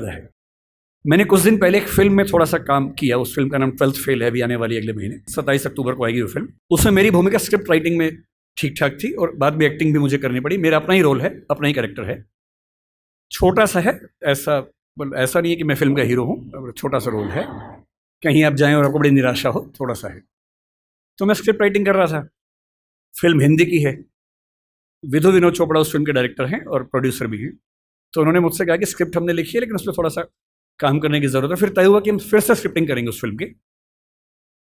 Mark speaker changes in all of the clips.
Speaker 1: है। मैंने कुछ दिन पहले एक फिल्म में थोड़ा सा काम किया। उस फिल्म का नाम 12th फेल है, अभी आने वाली अगले महीने 27 अक्टूबर को आएगी वो फिल्म। उसमें मेरी भूमिका स्क्रिप्ट राइटिंग में ठीक ठाक थी और बाद में एक्टिंग भी मुझे करनी पड़ी। मेरा अपना ही रोल है, अपना ही कैरेक्टर है, छोटा सा है। ऐसा नहीं है कि मैं फिल्म का हीरो हूँ, छोटा सा रोल है। कहीं आप जाएं और आपको बड़ी निराशा हो, थोड़ा सा है। तो मैं स्क्रिप्ट राइटिंग कर रहा था। फिल्म हिंदी की है। विधु विनोद चोपड़ा उस फिल्म के डायरेक्टर हैं और प्रोड्यूसर भी हैं। तो उन्होंने मुझसे कहा कि स्क्रिप्ट हमने लिखी है लेकिन उस पर थोड़ा सा काम करने की ज़रूरत है। फिर तय हुआ कि हम फिर से स्क्रिप्टिंग करेंगे उस फिल्म की।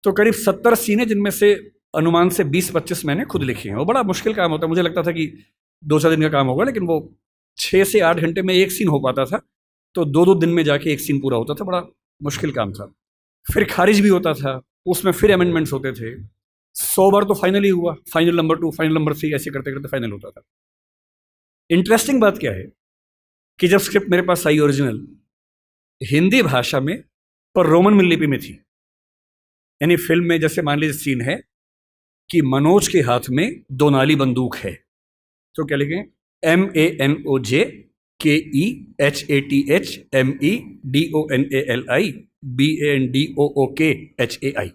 Speaker 1: तो करीब 70 सीनें, जिनमें से अनुमान से 20-25 मैंने खुद लिखी हैं। वो बड़ा मुश्किल काम होता है। मुझे लगता था कि 2-4 दिन का काम होगा, लेकिन वो 6 से 8 घंटे में एक सीन हो पाता था। तो 2-2 दिन में जाके एक सीन पूरा होता था। बड़ा मुश्किल काम था। फिर खारिज भी होता था, उसमें फिर अमेंडमेंट्स होते थे। 100 बार तो फाइनल ही हुआ, फाइनल नंबर 2, फाइनल नंबर 3, ऐसे करते करते फाइनल होता था। इंटरेस्टिंग बात क्या है कि जब स्क्रिप्ट मेरे पास आई ओरिजिनल हिंदी भाषा में, पर रोमन लिपि में थी। यानी फिल्म में जैसे मान लीजिए सीन है कि मनोज के हाथ में 2 नाली बंदूक है, तो क्या लिखें? MANOJKEHATHMEDONALI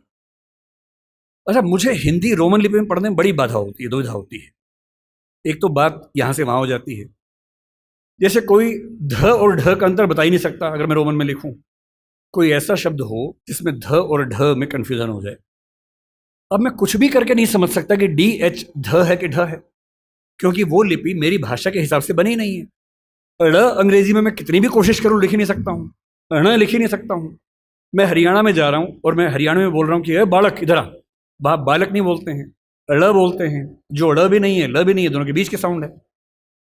Speaker 1: अच्छा, मुझे हिंदी रोमन लिपि में पढ़ने में बड़ी बाधा होती है, दुविधा होती है। एक तो बात यहां से वहां हो जाती है। जैसे कोई ध और ढ का अंतर बता ही नहीं सकता अगर मैं रोमन में लिखूं। कोई ऐसा शब्द हो जिसमें ध और ढ में कंफ्यूजन हो जाए। अब मैं कुछ भी करके नहीं समझ सकता कि DH ध है कि ढ है, क्योंकि वो लिपि मेरी भाषा के हिसाब से बनी नहीं है। ड़ अंग्रेजी में मैं कितनी भी कोशिश करूं लिख ही नहीं सकता हूं, ण लिख ही नहीं सकता हूं। मैं हरियाणा में जा रहा हूं और मैं हरियाणा में बोल रहा हूं कि बालक इधर आ। बालक नहीं बोलते हैं, ड़ बोलते हैं, जो ड़ भी नहीं है ल भी नहीं है, दोनों के बीच के साउंड है।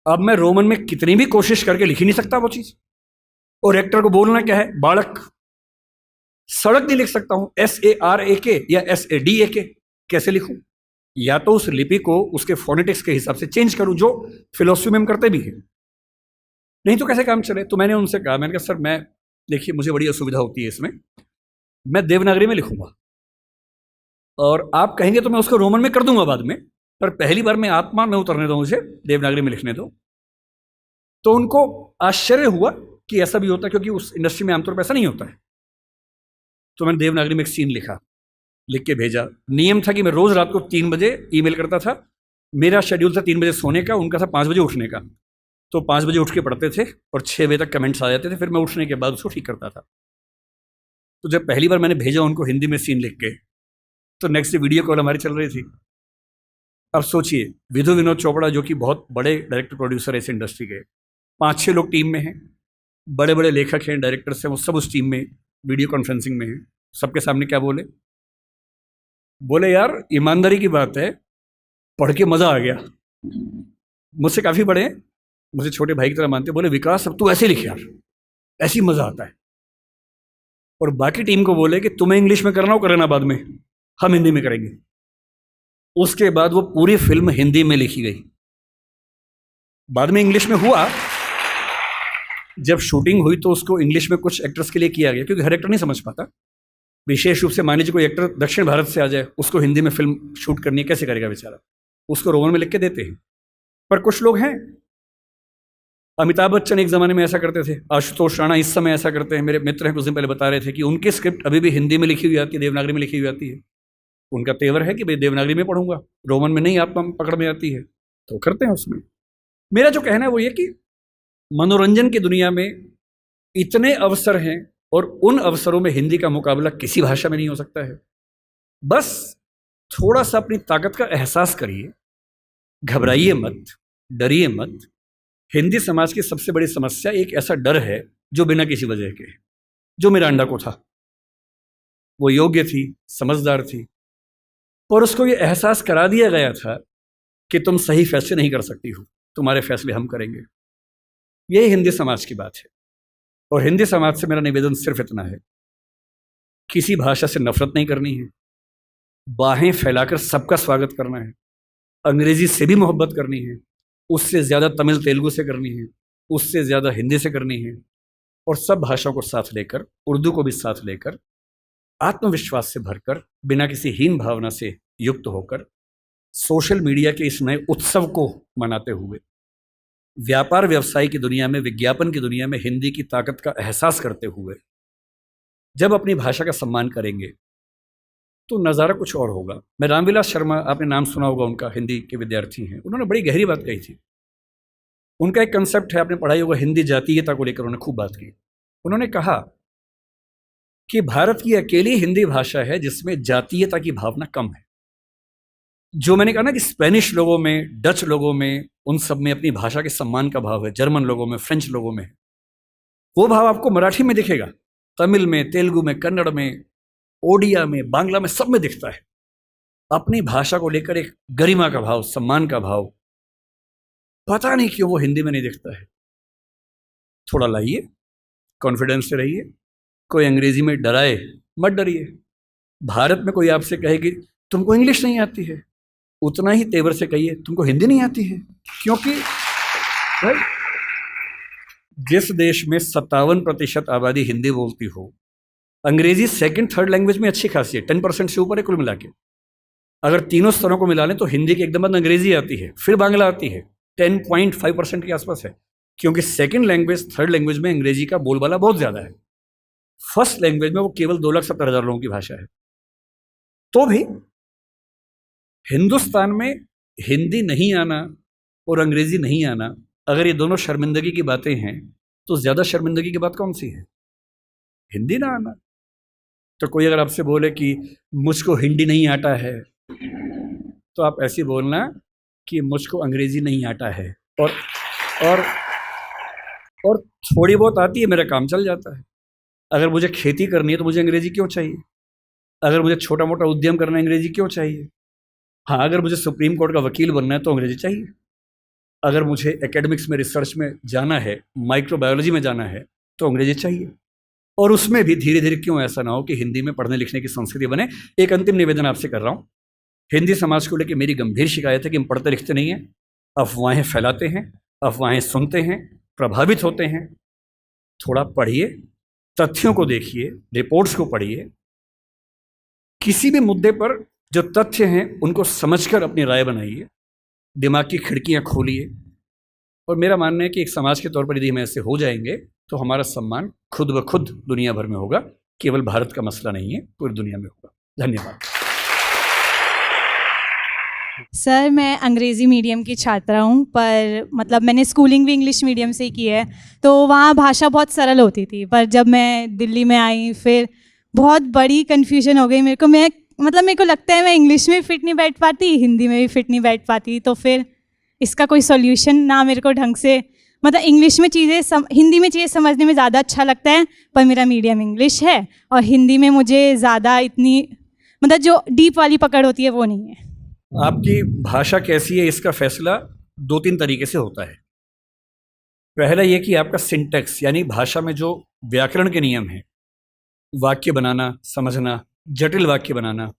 Speaker 1: अब मैं रोमन में कितनी भी कोशिश करके लिख ही नहीं सकता वो चीज। और एक्टर को बोलना क्या है? बालक। सड़क नहीं लिख सकता हूं, SARAK या SADAK। कैसे लिखूं? या तो उस लिपि को उसके फोनेटिक्स के हिसाब से चेंज करूं, जो फिलोसफी में हम करते भी हैं, नहीं तो कैसे काम चले। तो मैंने उनसे कहा, मैंने कहा सर मैं, देखिए मुझे बड़ी असुविधा होती है इसमें, मैं देवनागरी में लिखूंगा और आप कहेंगे तो मैं उसको रोमन में कर दूंगा बाद में, पर पहली बार मैं आत्मा में उतरने दो, मुझे देवनागरी में लिखने दो। तो उनको आश्चर्य हुआ कि ऐसा भी होता है, क्योंकि उस इंडस्ट्री में आमतौर पर ऐसा नहीं होता है। तो मैंने देवनागरी में एक सीन लिखा, लिख के भेजा। नियम था कि मैं रोज रात को 3 बजे ईमेल करता था। मेरा शेड्यूल था 3 बजे सोने का, उनका था 5 बजे उठने का। तो 5 बजे उठ के पढ़ते थे और 6 बजे तक कमेंट्स आ जाते थे। फिर मैं उठने के बाद उसको ठीक करता था। तो जब पहली बार मैंने भेजा उनको हिंदी में सीन लिख के, तो नेक्स्ट डे वीडियो कॉल हमारी चल रही थी। अब सोचिए, विधु विनोद चोपड़ा जो कि बहुत बड़े डायरेक्टर प्रोड्यूसर है इस इंडस्ट्री के, 5-6 लोग टीम में हैं, बड़े बड़े लेखक हैं, डायरेक्टर्स हैं, वो सब उस टीम में वीडियो कॉन्फ्रेंसिंग में हैं। सबके सामने क्या बोले? बोले यार ईमानदारी की बात है, पढ़ के मजा आ गया। मुझसे काफी बड़े हैं, मुझे छोटे भाई की तरह मानते। बोले विकास अब तू ऐसे लिख यार, ऐसी मजा आता है। और बाकी टीम को बोले कि तुम्हें इंग्लिश में करना हो करना, बाद में हम हिंदी में करेंगे। उसके बाद वो पूरी फिल्म हिंदी में लिखी गई। बाद में इंग्लिश में हुआ, जब शूटिंग हुई तो उसको इंग्लिश में कुछ एक्टर्स के लिए किया गया, क्योंकि हर एक्टर नहीं समझ पाता। विशेष रूप से मान लीजिए कोई एक्टर दक्षिण भारत से आ जाए, उसको हिंदी में फिल्म शूट करनी है, कैसे करेगा बेचारा? उसको रोमन में लिख के देते हैं। पर कुछ लोग हैं, अमिताभ बच्चन एक ज़माने में ऐसा करते थे, आशुतोष राणा इस समय ऐसा करते हैं। मेरे मित्र हैं, कुछ दिन पहले बता रहे थे कि उनकी स्क्रिप्ट अभी भी हिंदी में लिखी हुई आती है, देवनागरी में लिखी हुई आती है। उनका तेवर है कि भाई देवनागरी में पढ़ूंगा, रोमन में नहीं आत्मा पकड़ में आती है, तो करते हैं उसमें। मेरा जो कहना है वो ये कि मनोरंजन की दुनिया में इतने अवसर हैं और उन अवसरों में हिंदी का मुकाबला किसी भाषा में नहीं हो सकता है। बस थोड़ा सा अपनी ताकत का एहसास करिए, घबराइए मत, डरिए मत। हिंदी समाज की सबसे बड़ी समस्या एक ऐसा डर है जो बिना किसी वजह के, जो मिरांडा को था। वो योग्य थी, समझदार थी, पर उसको ये एहसास करा दिया गया था कि तुम सही फैसले नहीं कर सकती हो, तुम्हारे फैसले हम करेंगे। यही हिंदी समाज की बात है। और हिंदी समाज से मेरा निवेदन सिर्फ इतना है, किसी भाषा से नफरत नहीं करनी है, बाहें फैलाकर सबका स्वागत करना है। अंग्रेजी से भी मोहब्बत करनी है, उससे ज़्यादा तमिल तेलुगु से करनी है, उससे ज़्यादा हिंदी से करनी है। और सब भाषाओं को साथ लेकर, उर्दू को भी साथ लेकर, आत्मविश्वास से भरकर, बिना किसी हीन भावना से युक्त होकर, सोशल मीडिया के इस नए उत्सव को मनाते हुए व्यापार व्यवसाय की दुनिया में, विज्ञापन की दुनिया में हिंदी की ताकत का एहसास करते हुए जब अपनी भाषा का सम्मान करेंगे तो नज़ारा कुछ और होगा। मैं रामविलास शर्मा, आपने नाम सुना होगा उनका, हिंदी के विद्यार्थी हैं, उन्होंने बड़ी गहरी बात कही थी। उनका एक कंसेप्ट है, आपने पढ़ाई होगा, हिंदी जातीयता को लेकर उन्होंने खूब बात की। उन्होंने कहा कि भारत की अकेली हिंदी भाषा है जिसमें जातीयता की भावना कम है। जो मैंने कहा ना कि स्पेनिश लोगों में, डच लोगों में, उन सब में अपनी भाषा के सम्मान का भाव है, जर्मन लोगों में, फ्रेंच लोगों में, वो भाव आपको मराठी में दिखेगा, तमिल में, तेलुगु में, कन्नड़ में, ओडिया में, बांग्ला में, सब में दिखता है। अपनी भाषा को लेकर एक गरिमा का भाव, सम्मान का भाव, पता नहीं क्यों वो हिंदी में नहीं दिखता है। थोड़ा लाइए, कॉन्फिडेंस से रहिए। कोई अंग्रेजी में डराए, मत डरिए। भारत में कोई आपसे कहे कि तुमको इंग्लिश नहीं आती है, उतना ही तेवर से कहिए तुमको हिंदी नहीं आती है। क्योंकि भाई जिस देश में 57% आबादी हिंदी बोलती हो, अंग्रेजी सेकंड थर्ड लैंग्वेज में अच्छी खासी है, 10% से ऊपर है कुल मिला के। अगर तीनों स्तरों को मिला लें तो हिंदी के एकदम बाद अंग्रेजी आती है, फिर बांग्ला आती है, 10.5% के आसपास है। क्योंकि सेकंड लैंग्वेज, थर्ड लैंग्वेज में अंग्रेजी का बोलबाला बहुत ज़्यादा है। फर्स्ट लैंग्वेज में वो केवल 2,70,000 लोगों की भाषा है। तो भी हिंदुस्तान में हिंदी नहीं आना और अंग्रेजी नहीं आना, अगर ये दोनों शर्मिंदगी की बातें हैं तो ज़्यादा शर्मिंदगी की बात कौन सी है? हिंदी ना आना। तो कोई अगर आपसे बोले कि मुझको हिंदी नहीं आता है, तो आप ऐसे बोलना कि मुझको अंग्रेजी नहीं आता है, और और थोड़ी बहुत आती है, मेरा काम चल जाता है। अगर मुझे खेती करनी है तो मुझे अंग्रेजी क्यों चाहिए? अगर मुझे छोटा मोटा उद्यम करना है, अंग्रेजी क्यों चाहिए? हाँ, अगर मुझे सुप्रीम कोर्ट का वकील बनना है तो अंग्रेजी चाहिए। अगर मुझे एकेडमिक्स में, रिसर्च में जाना है, माइक्रोबायोलॉजी में जाना है, तो अंग्रेजी चाहिए। और उसमें भी धीरे धीरे क्यों ऐसा ना हो कि हिंदी में पढ़ने लिखने की संस्कृति बने। एक अंतिम निवेदन आपसे कर रहा हूँ। हिंदी समाज को लेकर मेरी गंभीर शिकायत है कि हम पढ़ते लिखते नहीं हैं, अफवाहें फैलाते हैं, अफवाहें सुनते हैं, प्रभावित होते हैं। थोड़ा पढ़िए, तथ्यों को देखिए, रिपोर्ट्स को पढ़िए, किसी भी मुद्दे पर जो तथ्य हैं उनको समझकर अपनी राय बनाइए, दिमाग की खिड़कियां खोलिए। और मेरा मानना है कि एक समाज के तौर पर यदि हम ऐसे हो जाएंगे तो हमारा सम्मान खुद ब खुद दुनिया भर में होगा। केवल भारत का मसला नहीं है, पूरी दुनिया में होगा। धन्यवाद।
Speaker 2: सर, मैं अंग्रेज़ी मीडियम की छात्रा हूँ, पर मतलब मैंने स्कूलिंग भी इंग्लिश मीडियम से ही की है, तो वहाँ भाषा बहुत सरल होती थी। पर जब मैं दिल्ली में आई, फिर बहुत बड़ी कन्फ्यूजन हो गई मेरे को। मेरे को लगता है मैं इंग्लिश में फिट नहीं बैठ पाती, हिंदी में भी फिट नहीं बैठ पाती। तो फिर इसका कोई सॉल्यूशन ना मेरे को ढंग से, मतलब इंग्लिश में चीज़ें हिंदी में चीज़ें समझने में ज़्यादा अच्छा लगता है, पर मेरा मीडियम इंग्लिश है और हिंदी में मुझे ज़्यादा इतनी मतलब जो डीप वाली पकड़ होती है वो नहीं है।
Speaker 1: आपकी भाषा कैसी है इसका फैसला 2-3 तरीके से होता है। पहला ये कि आपका सिंटैक्स, यानी भाषा में जो व्याकरण के नियम हैं, वाक्य बनाना, समझना, जटिल वाक्य बनाना,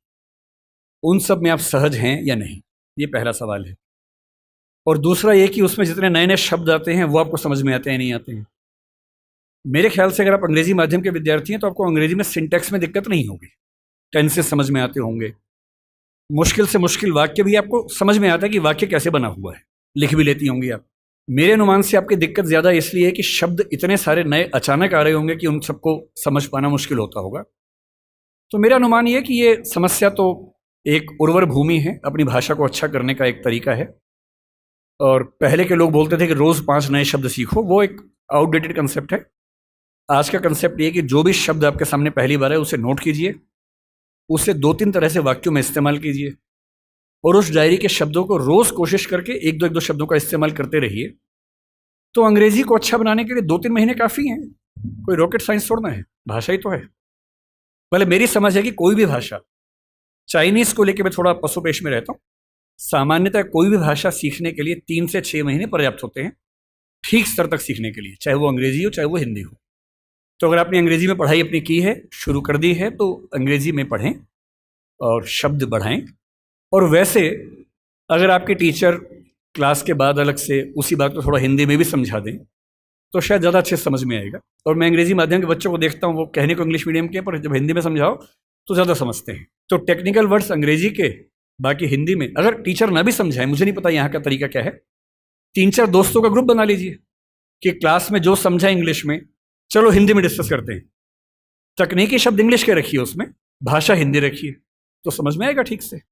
Speaker 1: उन सब में आप सहज हैं या नहीं, ये पहला सवाल है। और दूसरा ये कि उसमें जितने नए नए शब्द आते हैं वो आपको समझ में आते हैं नहीं आते हैं। मेरे ख्याल से अगर आप अंग्रेजी माध्यम के विद्यार्थी हैं तो आपको अंग्रेजी में सिंटैक्स में दिक्कत नहीं होगी, टेंसेस समझ में आते होंगे, मुश्किल से मुश्किल वाक्य भी आपको समझ में आता है कि वाक्य कैसे बना हुआ है, लिख भी लेती होंगी आप। मेरे अनुमान से आपकी दिक्कत ज़्यादा इसलिए है कि शब्द इतने सारे नए अचानक आ रहे होंगे कि उन सबको समझ पाना मुश्किल होता होगा। तो मेरा अनुमान ये कि ये समस्या तो एक उर्वर भूमि है, अपनी भाषा को अच्छा करने का एक तरीका है। और पहले के लोग बोलते थे कि रोज़ 5 नए शब्द सीखो, वो एक आउटडेटेड कंसेप्ट है। आज का कंसेप्ट ये कि जो भी शब्द आपके सामने पहली बार है उसे नोट कीजिए, उसे 2-3 तरह से वाक्यों में इस्तेमाल कीजिए और उस डायरी के शब्दों को रोज़ कोशिश करके 1-2 शब्दों का इस्तेमाल करते रहिए। तो अंग्रेजी को अच्छा बनाने के लिए 2-3 महीने काफ़ी हैं, कोई रॉकेट साइंस छोड़ना है, भाषा ही तो है। पहले मेरी समझ है कि कोई भी भाषा, चाइनीज़ को लेकर मैं थोड़ा पसोपेश में रहता हूँ, सामान्यतः कोई भी भाषा सीखने के लिए 3 से 6 महीने पर्याप्त होते हैं ठीक स्तर तक सीखने के लिए, चाहे वो अंग्रेजी हो चाहे वो हिंदी हो। तो अगर आपने अंग्रेजी में पढ़ाई अपनी की है, शुरू कर दी है, तो अंग्रेजी में पढ़ें और शब्द बढ़ाएं। और वैसे अगर आपके टीचर क्लास के बाद अलग से उसी बात को थोड़ा हिंदी में भी समझा दें तो शायद ज़्यादा अच्छे समझ में आएगा। और मैं अंग्रेजी माध्यम के बच्चों को देखता हूँ, वो कहने को इंग्लिश मीडियम के, पर जब हिंदी में समझाओ तो ज़्यादा समझते हैं। तो टेक्निकल वर्ड्स अंग्रेजी के, बाकी हिंदी में। अगर टीचर ना भी समझाए, मुझे नहीं पता यहाँ का तरीका क्या है, 3-4 दोस्तों का ग्रुप बना लीजिए कि क्लास में जो समझा इंग्लिश में, चलो हिंदी में डिस्कस करते हैं। तकनीकी शब्द इंग्लिश के रखिए, उसमें भाषा हिंदी रखिए, तो समझ में आएगा ठीक से।